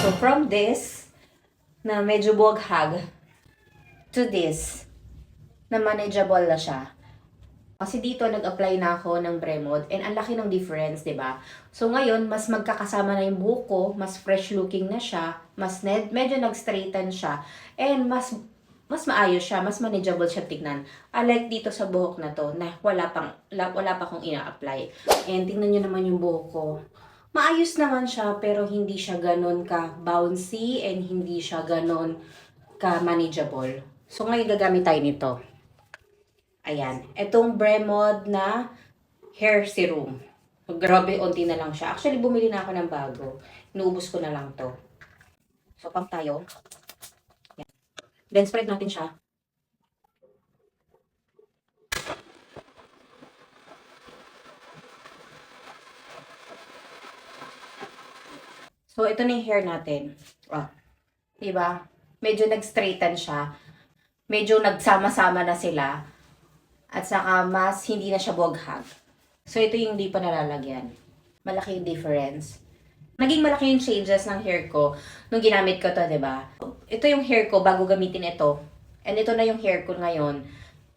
So, from this, na medyo buwaghag, to this, na manageable na siya. Kasi dito, nag-apply na ako ng Bremod and ang laki ng difference, 'di ba? So, ngayon, mas magkakasama na yung buhok ko, mas fresh looking na siya, medyo nag-straighten siya, and mas maayos siya, mas manageable siya tignan. Unlike dito sa buhok na to, na wala pa akong ina-apply. And tingnan nyo naman yung buhok ko. Maayos naman siya, pero hindi siya ganon ka bouncy and hindi siya ganon ka manageable. So, ngayon gagamit tayo nito. Ayan. Itong Bremod na hair serum. So, grabe, onti na lang siya. Actually, bumili na ako ng bago. Inuubos ko na lang to. So, pump tayo. Ayan. Then, spread natin siya. So, ito na yung hair natin. Oh. Diba? Medyo nag-straighten siya. Medyo nagsama-sama na sila. At saka mas hindi na siya buwaghag. So, ito yung hindi pa nalalagyan. Malaki yung difference. Naging malaki yung changes ng hair ko nung ginamit ko to, diba? Ito yung hair ko bago gamitin ito. And ito na yung hair ko ngayon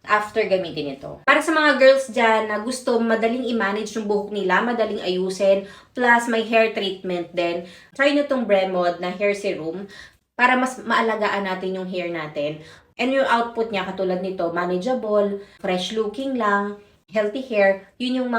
after gamitin ito. Para sa mga girls dyan na gusto madaling i-manage yung buhok nila, madaling ayusin, plus may hair treatment din, try nyo tong Bremod na hair serum para mas maalagaan natin yung hair natin. And yung output niya, katulad nito, manageable, fresh looking lang, healthy hair, yun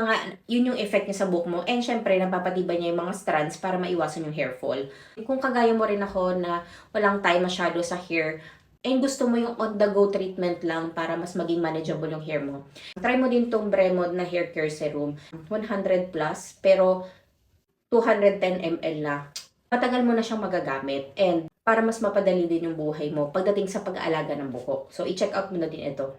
yung effect niya sa buhok mo. And syempre, napapatibay niya yung mga strands para maiwasan yung hair fall. Kung kagaya mo rin ako na walang time masyado sa hair, and gusto mo yung on-the-go treatment lang para mas maging manageable yung hair mo, try mo din tong Bremod na hair care serum. 100 plus, pero 210 ml na. Matagal mo na siyang magagamit. And para mas mapadali din yung buhay mo pagdating sa pag-aalaga ng buhok. So, i-check out mo na din ito.